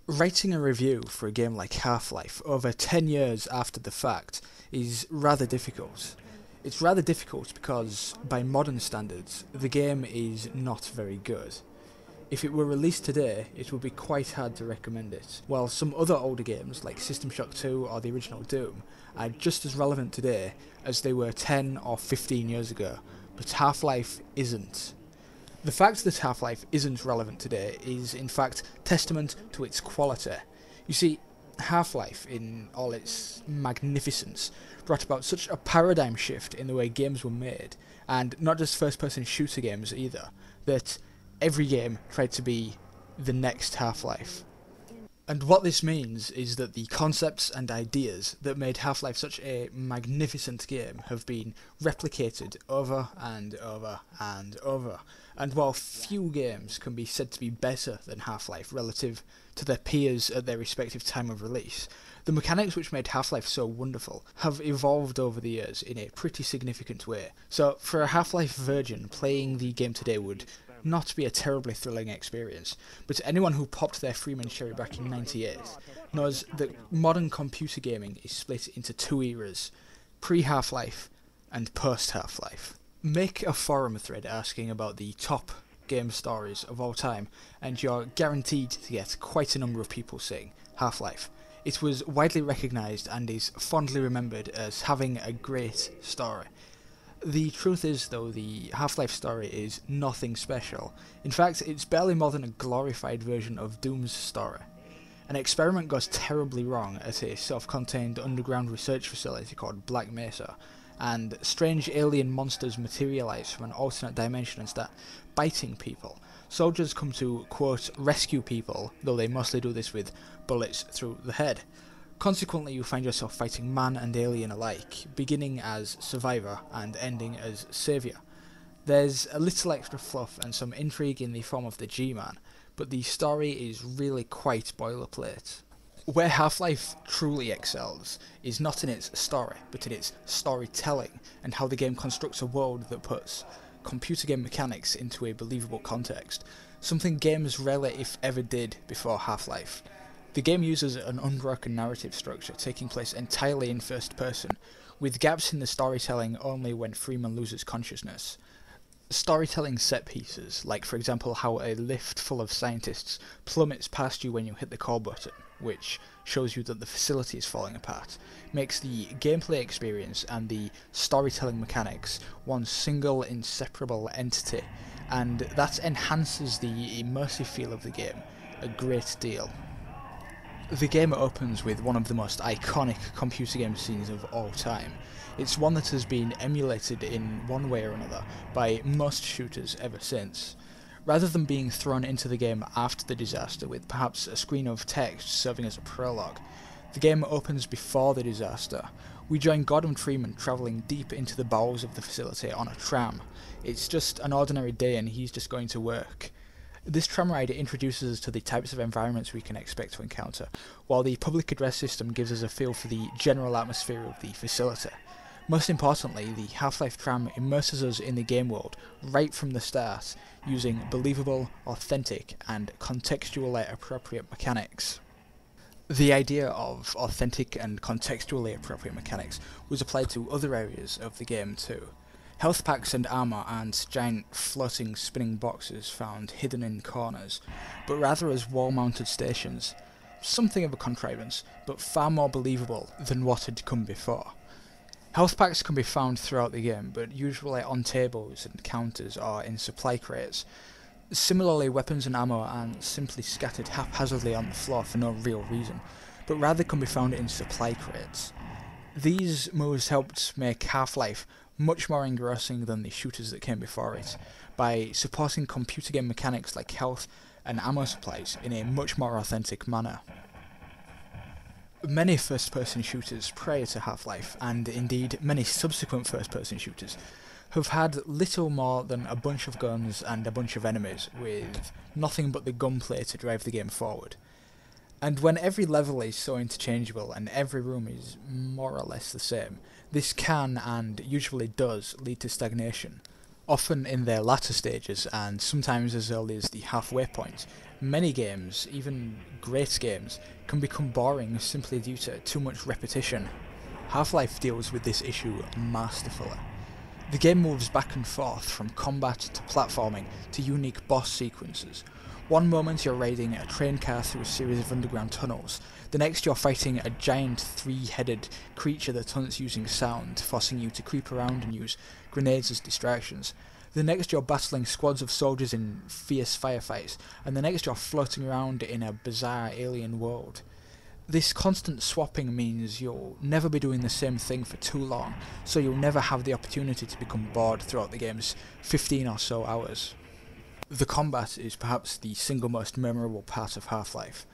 Writing a review for a game like Half-Life over 10 years after the fact is rather difficult. It's rather difficult because, by modern standards, the game is not very good. If it were released today, it would be quite hard to recommend it, while some other older games like System Shock 2 or the original Doom are just as relevant today as they were 10 or 15 years ago, but Half-Life isn't. The fact that Half-Life isn't relevant today is in fact testament to its quality. You see, Half-Life, in all its magnificence, brought about such a paradigm shift in the way games were made, and not just first-person shooter games either, that every game tried to be the next Half-Life. And what this means is that the concepts and ideas that made Half-Life such a magnificent game have been replicated over and over and over. And while few games can be said to be better than Half-Life relative to their peers at their respective time of release, the mechanics which made Half-Life so wonderful have evolved over the years in a pretty significant way. So for a Half-Life virgin, playing the game today would not be a terribly thrilling experience, but anyone who popped their Freeman cherry back in '98 knows that modern computer gaming is split into two eras, pre-Half-Life and post-Half-Life. Make a forum thread asking about the top game stories of all time, and you're guaranteed to get quite a number of people saying Half-Life. It was widely recognised and is fondly remembered as having a great story. The truth is, though, the Half-Life story is nothing special. In fact, it's barely more than a glorified version of Doom's story. An experiment goes terribly wrong at a self-contained underground research facility called Black Mesa, and strange alien monsters materialise from an alternate dimension and start biting people. Soldiers come to, quote, rescue people, though they mostly do this with bullets through the head. Consequently, you find yourself fighting man and alien alike, beginning as survivor and ending as saviour. There's a little extra fluff and some intrigue in the form of the G-Man, but the story is really quite boilerplate. Where Half-Life truly excels is not in its story, but in its storytelling and how the game constructs a world that puts computer game mechanics into a believable context, something games rarely if ever did before Half-Life. The game uses an unbroken narrative structure taking place entirely in first person, with gaps in the storytelling only when Freeman loses consciousness. Storytelling set pieces, like for example how a lift full of scientists plummets past you when you hit the call button, which shows you that the facility is falling apart, makes the gameplay experience and the storytelling mechanics one single inseparable entity, and that enhances the immersive feel of the game a great deal. The game opens with one of the most iconic computer game scenes of all time. It's one that has been emulated in one way or another by most shooters ever since. Rather than being thrown into the game after the disaster with perhaps a screen of text serving as a prologue, the game opens before the disaster. We join Gordon Freeman travelling deep into the bowels of the facility on a tram. It's just an ordinary day and he's just going to work. This tram ride introduces us to the types of environments we can expect to encounter, while the public address system gives us a feel for the general atmosphere of the facility. Most importantly, the Half-Life tram immerses us in the game world right from the start, using believable, authentic, and contextually appropriate mechanics. The idea of authentic and contextually appropriate mechanics was applied to other areas of the game too. Health packs and armour aren't giant floating spinning boxes found hidden in corners, but rather as wall-mounted stations, something of a contrivance, but far more believable than what had come before. Health packs can be found throughout the game, but usually on tables and counters or in supply crates. Similarly, weapons and ammo aren't simply scattered haphazardly on the floor for no real reason, but rather can be found in supply crates. These moves helped make Half-Life much more engrossing than the shooters that came before it, by supporting computer game mechanics like health and ammo supplies in a much more authentic manner. Many first-person shooters prior to Half-Life, and indeed many subsequent first-person shooters, have had little more than a bunch of guns and a bunch of enemies, with nothing but the gunplay to drive the game forward. And when every level is so interchangeable and every room is more or less the same, this can, and usually does, lead to stagnation. Often in their latter stages, and sometimes as early as the halfway point, many games, even great games, can become boring simply due to too much repetition. Half-Life deals with this issue masterfully. The game moves back and forth from combat to platforming to unique boss sequences. One moment you're raiding a train car through a series of underground tunnels, the next you're fighting a giant three-headed creature that hunts using sound, forcing you to creep around and use grenades as distractions. The next you're battling squads of soldiers in fierce firefights, and the next you're floating around in a bizarre alien world. This constant swapping means you'll never be doing the same thing for too long, so you'll never have the opportunity to become bored throughout the game's 15 or so hours. The combat is perhaps the single most memorable part of Half-Life.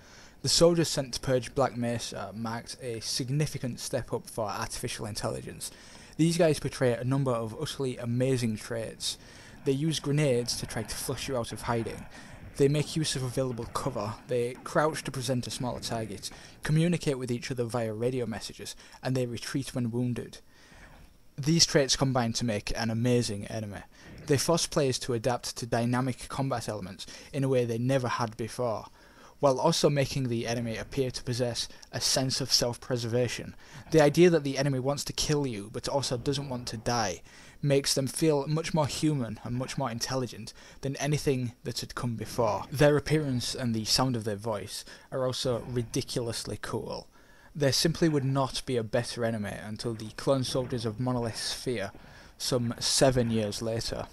The soldiers sent to purge Black Mesa marked a significant step up for artificial intelligence. These guys portray a number of utterly amazing traits. They use grenades to try to flush you out of hiding. They make use of available cover, they crouch to present a smaller target, communicate with each other via radio messages, and they retreat when wounded. These traits combine to make an amazing enemy. They force players to adapt to dynamic combat elements in a way they never had before, while also making the enemy appear to possess a sense of self-preservation. The idea that the enemy wants to kill you but also doesn't want to die makes them feel much more human and much more intelligent than anything that had come before. Their appearance and the sound of their voice are also ridiculously cool. There simply would not be a better enemy until the clone soldiers of Monolith Sphere, some 7 years later.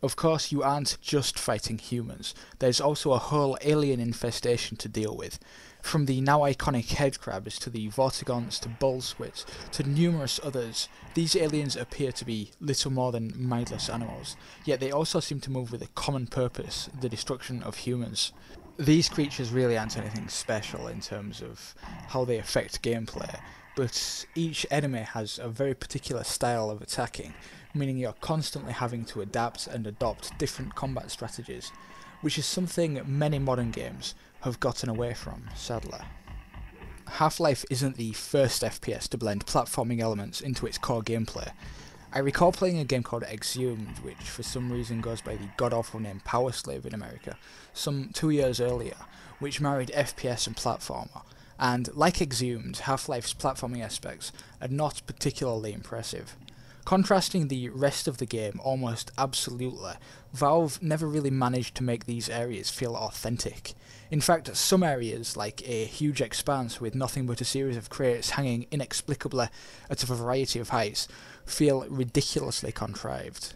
Of course, you aren't just fighting humans. There's also a whole alien infestation to deal with. From the now iconic headcrabs to the Vortigons to bullsquits to numerous others, these aliens appear to be little more than mindless animals, yet they also seem to move with a common purpose, the destruction of humans. These creatures really aren't anything special in terms of how they affect gameplay, but each enemy has a very particular style of attacking, meaning you're constantly having to adapt and adopt different combat strategies, which is something many modern games have gotten away from, sadly. Half-Life isn't the first FPS to blend platforming elements into its core gameplay. I recall playing a game called Exhumed, which for some reason goes by the god-awful name Power Slave in America, some 2 years earlier, which married FPS and platformer, and like Exhumed, Half-Life's platforming aspects are not particularly impressive. Contrasting the rest of the game almost absolutely, Valve never really managed to make these areas feel authentic. In fact, some areas, like a huge expanse with nothing but a series of crates hanging inexplicably at a variety of heights, feel ridiculously contrived.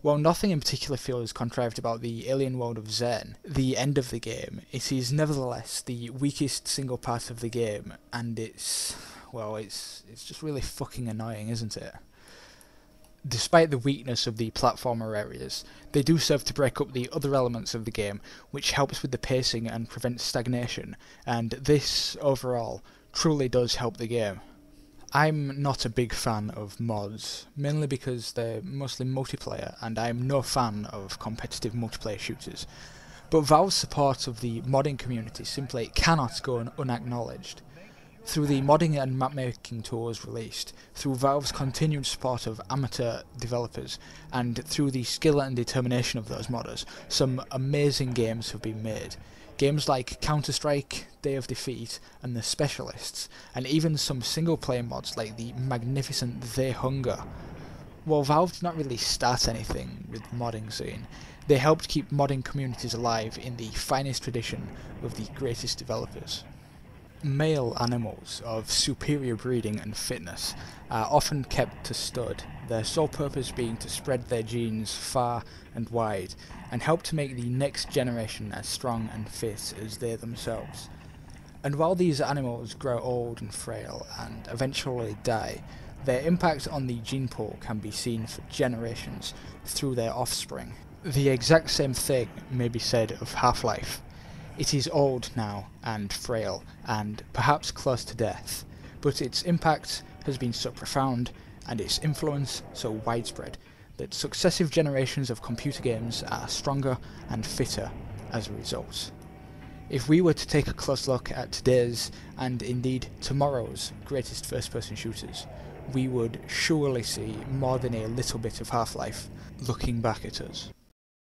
While nothing in particular feels contrived about the alien world of Xen, the end of the game, it is nevertheless the weakest single part of the game, and it's just really fucking annoying, isn't it? Despite the weakness of the platformer areas, they do serve to break up the other elements of the game, which helps with the pacing and prevents stagnation, and this, overall, truly does help the game. I'm not a big fan of mods, mainly because they're mostly multiplayer, and I'm no fan of competitive multiplayer shooters. But Valve's support of the modding community simply cannot go unacknowledged. Through the modding and mapmaking tools released, through Valve's continued support of amateur developers, and through the skill and determination of those modders, some amazing games have been made. Games like Counter-Strike, Day of Defeat, and The Specialists, and even some single-player mods like the magnificent They Hunger. While Valve did not really start anything with the modding scene, they helped keep modding communities alive in the finest tradition of the greatest developers. Male animals of superior breeding and fitness are often kept to stud, their sole purpose being to spread their genes far and wide, and help to make the next generation as strong and fit as they themselves. And while these animals grow old and frail and eventually die, their impact on the gene pool can be seen for generations through their offspring. The exact same thing may be said of Half-Life. It is old now, and frail, and perhaps close to death, but its impact has been so profound, and its influence so widespread, that successive generations of computer games are stronger and fitter as a result. If we were to take a close look at today's, and indeed tomorrow's, greatest first-person shooters, we would surely see more than a little bit of Half-Life looking back at us.